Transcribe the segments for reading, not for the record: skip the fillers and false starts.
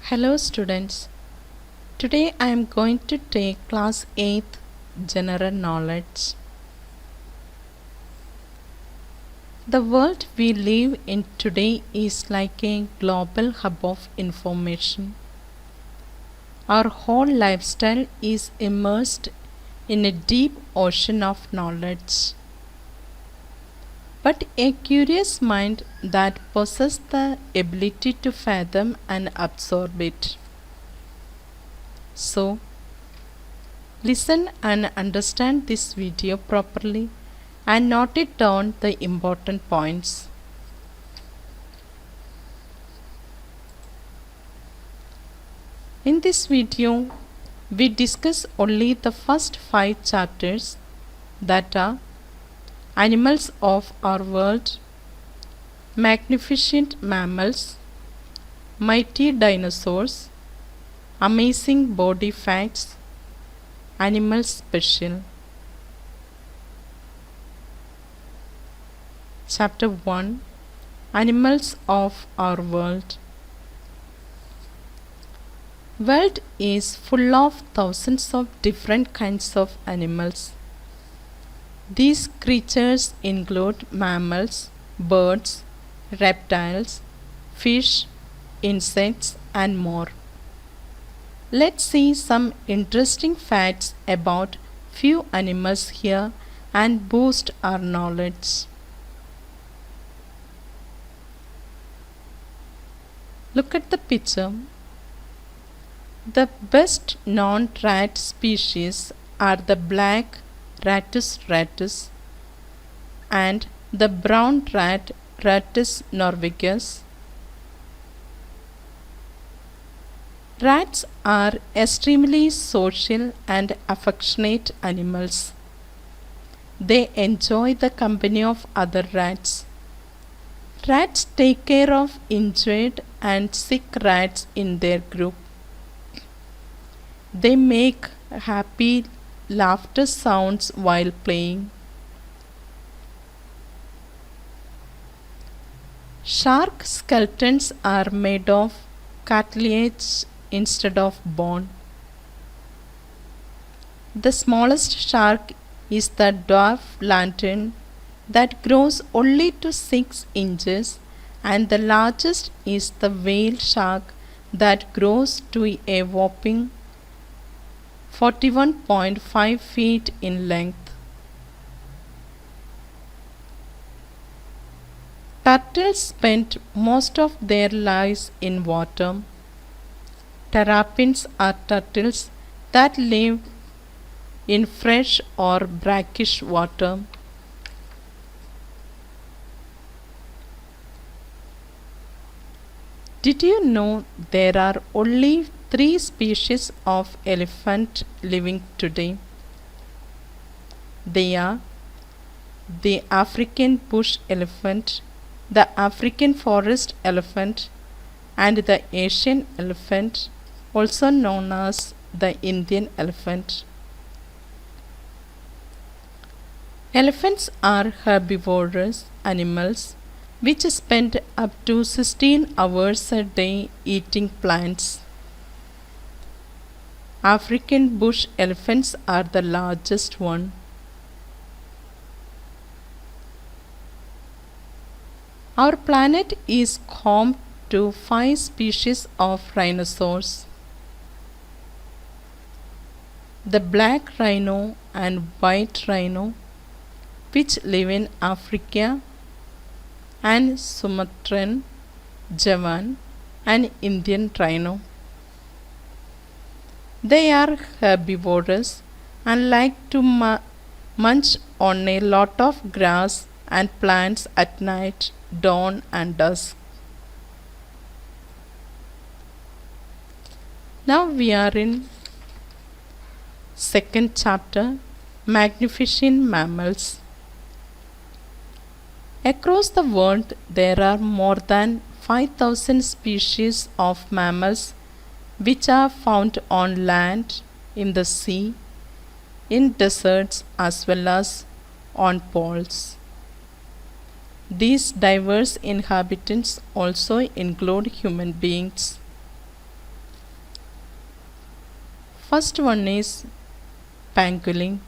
Hello students. Today I am going to take class 8th General Knowledge. The world we live in today is like a global hub of information. Our whole lifestyle is immersed in a deep ocean of knowledge. But a curious mind that possesses the ability to fathom and absorb it. So, listen and understand this video properly and note it down the important points. In this video, we discuss only the first 5 chapters, that are Animals of our World, Magnificent Mammals, Mighty Dinosaurs, Amazing Body Facts, Animal Special. Chapter 1, Animals of our World. World is full of thousands of different kinds of animals. These creatures include mammals, birds, reptiles, fish, insects, and more. Let's see some interesting facts about few animals here and boost our knowledge. Look at the picture. The best known rat species are the black Rattus rattus and the brown rat Rattus norvegicus. Rats are extremely social and affectionate animals. They enjoy the company of other rats. Rats take care of injured and sick rats in their group. They make happy laughter sounds while playing. Shark skeletons are made of cartilage instead of bone. The smallest shark is the dwarf lantern that grows only to 6 inches, and the largest is the whale shark that grows to a whopping 41.5 feet in length. Turtles spend most of their lives in water. Terrapins are turtles that live in fresh or brackish water. Did you know there are only 3 species of elephant living today? They are the African bush elephant, the African forest elephant, and the Asian elephant, also known as the Indian elephant. Elephants are herbivorous animals which spend up to 16 hours a day eating plants. African bush elephants are the largest one. Our planet is home to 5 species of rhinoceros. The black rhino and white rhino, which live in Africa, and Sumatran, Javan, and Indian rhino. They are herbivorous and like to munch on a lot of grass and plants at night, dawn, and dusk. Now we are in second chapter, Magnificent Mammals. Across the world, there are more than 5,000 species of mammals which are found on land, in the sea, in deserts, as well as on poles. These diverse inhabitants also include human beings. First one is pangolin.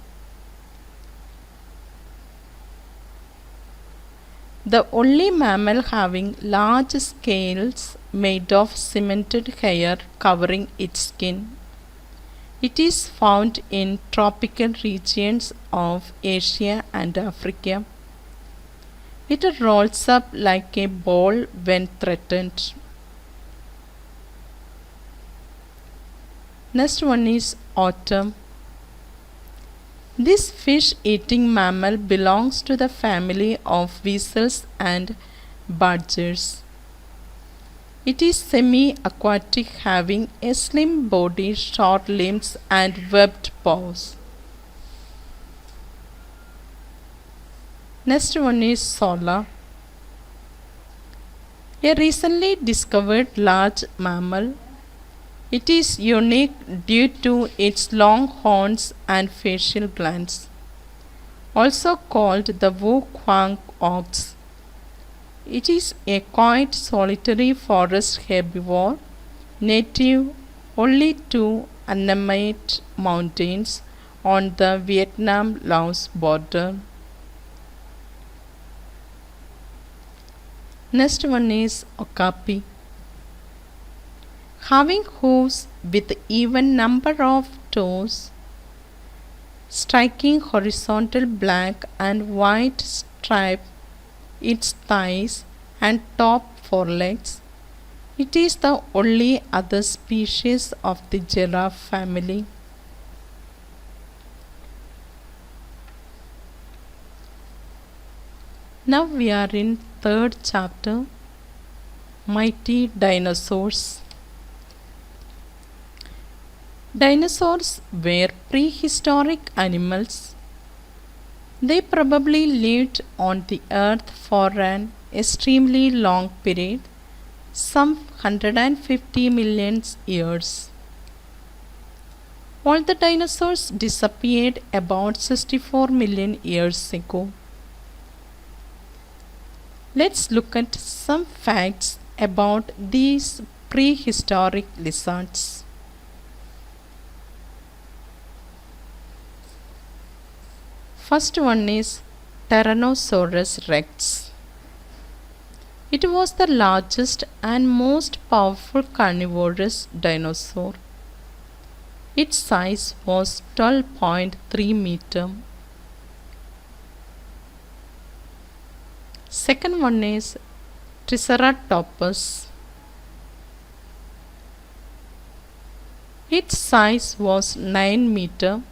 The only mammal having large scales made of cemented hair covering its skin. It is found in tropical regions of Asia and Africa. It rolls up like a ball when threatened. Next one is otter. This fish-eating mammal belongs to the family of weasels and badgers. It is semi-aquatic, having a slim body, short limbs and webbed paws. Next one is sola. A recently discovered large mammal. It is unique due to its long horns and facial glands, also called the Wu-Huang ox. It is a quite solitary forest herbivore, native only to Annamite Mountains on the Vietnam-Laos border. Next one is okapi. Having hooves with even number of toes, striking horizontal black and white stripe its thighs and top forelegs. It is the only other species of the giraffe family. Now we are in third chapter, Mighty Dinosaurs. Dinosaurs were prehistoric animals. They probably lived on the earth for an extremely long period, some 150 million years. All the dinosaurs disappeared about 64 million years ago. Let's look at some facts about these prehistoric lizards. First one is Tyrannosaurus rex. It was the largest and most powerful carnivorous dinosaur. Its size was 12.3 meters. Second one is Triceratops. Its size was 9 meters.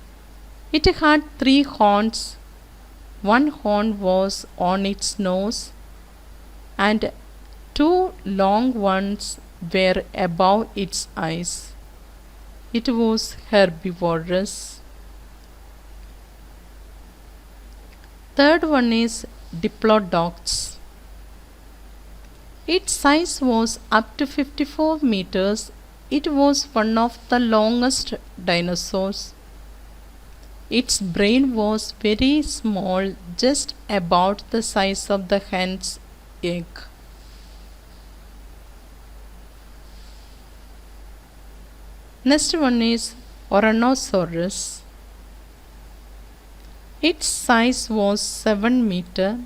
It had 3 horns. One horn was on its nose and 2 long ones were above its eyes. It was herbivorous. Third one is Diplodocus. Its size was up to 54 meters. It was one of the longest dinosaurs. Its brain was very small, just about the size of the hen's egg. Next one is Ouranosaurus. Its size was 7 meters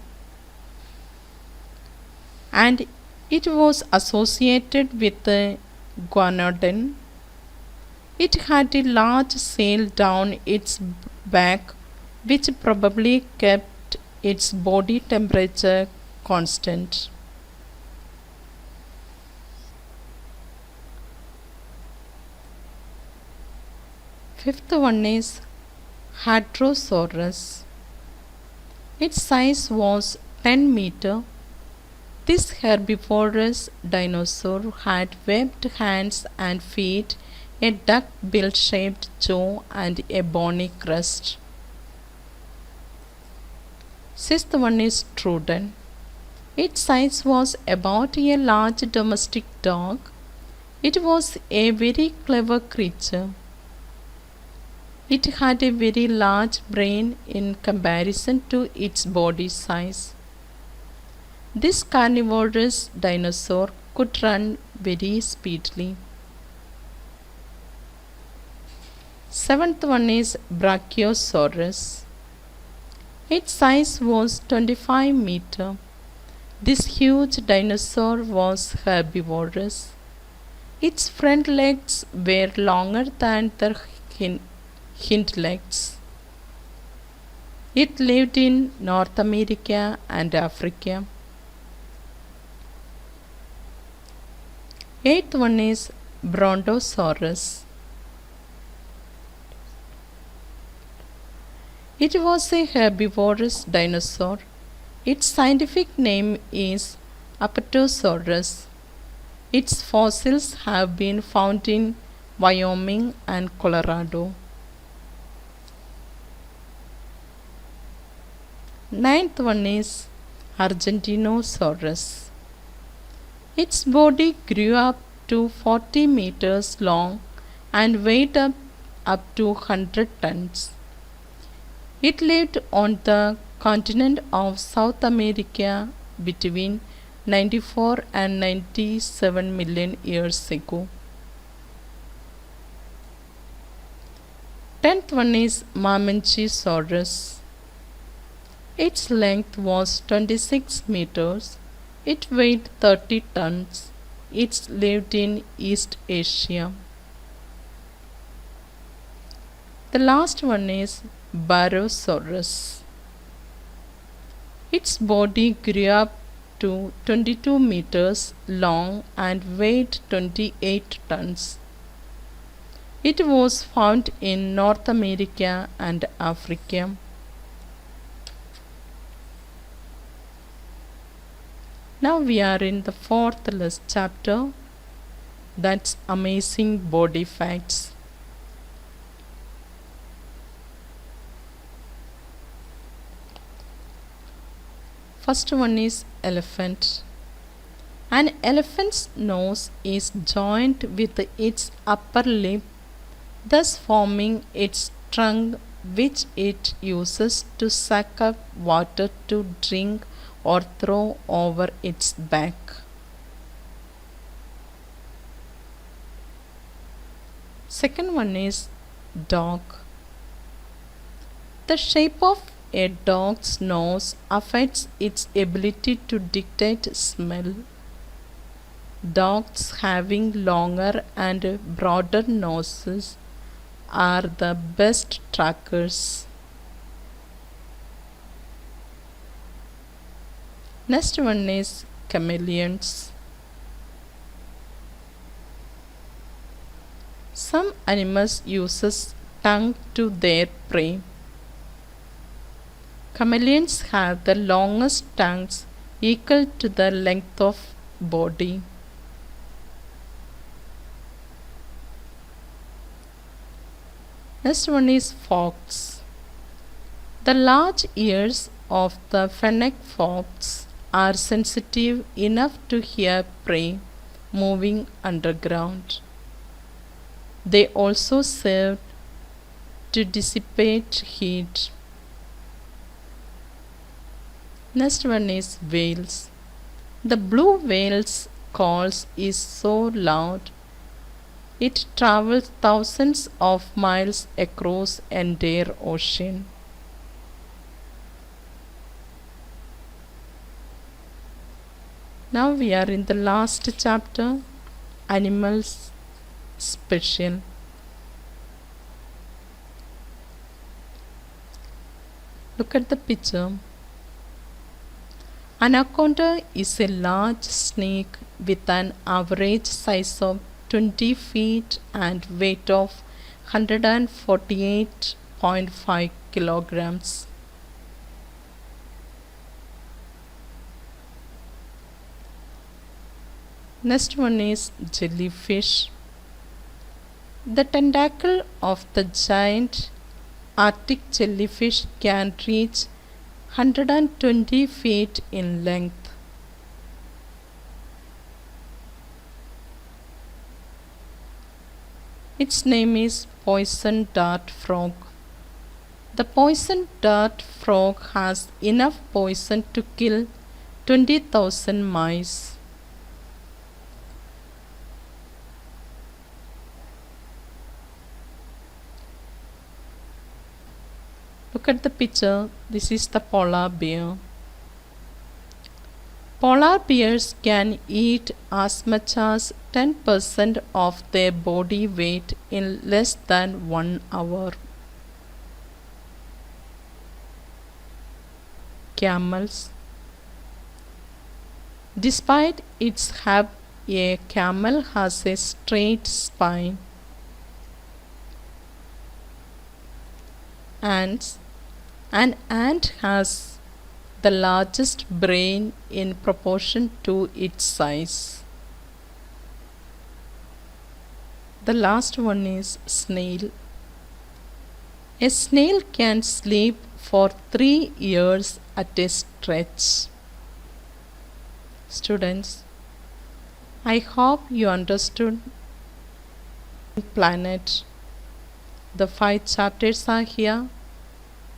and it was associated with the Guanodon. It had a large sail down its back, which probably kept its body temperature constant. Fifth one is Hadrosaurus. Its size was 10 meters. This herbivorous dinosaur had webbed hands and feet, a duck-bill-shaped jaw and a bony crest. Sixth one is Troodon. Its size was about a large domestic dog. It was a very clever creature. It had a very large brain in comparison to its body size. This carnivorous dinosaur could run very speedily. Seventh one is Brachiosaurus. Its size was 25 meter. This huge dinosaur was herbivorous. Its front legs were longer than the hind legs. It lived in North America and Africa. Eighth one is Brontosaurus. It was a herbivorous dinosaur. Its scientific name is Apatosaurus. Its fossils have been found in Wyoming and Colorado. Ninth one is Argentinosaurus. Its body grew up to 40 meters long and weighed up to 100 tons. It lived on the continent of South America between 94 and 97 million years ago. 10th one is Mamenchisaurus. Its length was 26 meters. It weighed 30 tons. It lived in East Asia. The last one is Barosaurus. Its body grew up to 22 meters long and weighed 28 tons. It was found in North America and Africa. Now we are in the fourth chapter, that's amazing body facts. First one is elephant. An elephant's nose is joined with its upper lip, thus forming its trunk, which it uses to suck up water to drink or throw over its back. Second one is dog. The shape of a dog's nose affects its ability to dictate smell. Dogs having longer and broader noses are the best trackers. Next one is chameleons. Some animals uses tongue to their prey. Chameleons have the longest tongues equal to the length of body. Next one is fox. The large ears of the fennec fox are sensitive enough to hear prey moving underground. They also serve to dissipate heat. Next one is whales. The blue whale's calls is so loud it travels thousands of miles across entire ocean. Now we are in the last chapter, animals special. Look at the picture. Anaconda is a large snake with an average size of 20 feet and weight of 148.5 kilograms. Next one is jellyfish. The tentacle of the giant Arctic jellyfish can reach 120 feet in length. Its name is poison dart frog. The poison dart frog has enough poison to kill 20,000 mice. Look at the picture. This is the polar bear. Polar bears can eat as much as 10% of their body weight in less than 1 hour. Camels. Despite its habit, a camel has a straight spine. Ants. An ant has the largest brain in proportion to its size. The last one is snail. A snail can sleep for 3 years at a stretch. Students, I hope you understood planet. The 5 chapters are here.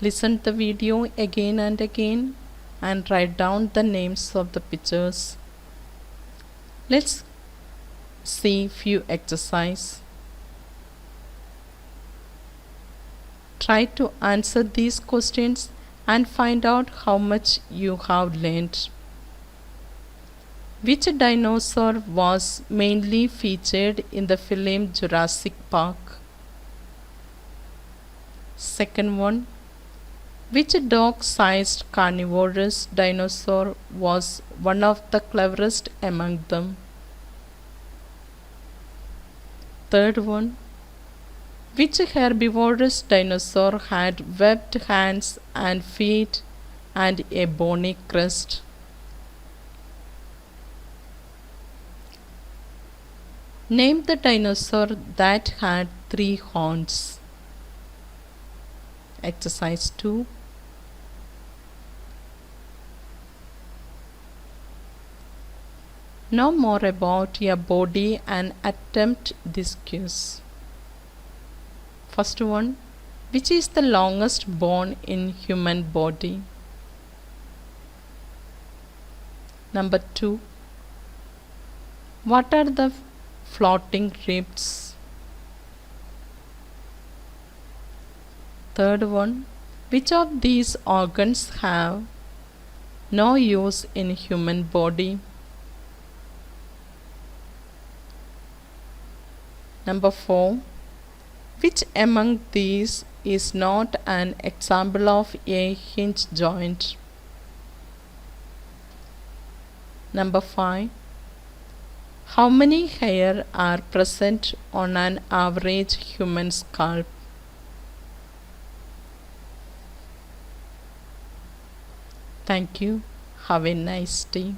Listen to the video again and again and write down the names of the pictures. Let's see few exercise. Try to answer these questions and find out how much you have learned. Which dinosaur was mainly featured in the film Jurassic Park? Second one, which dog-sized carnivorous dinosaur was one of the cleverest among them? Third one, which herbivorous dinosaur had webbed hands and feet and a bony crest? Name the dinosaur that had 3 horns. Exercise 2. Know more about your body and attempt this quiz. First one, which is the longest bone in human body? Number 2, what are the floating ribs? Third one, which of these organs have no use in human body? Number 4, which among these is not an example of a hinge joint? Number 5, how many hairs are present on an average human scalp? Thank you. Have a nice day.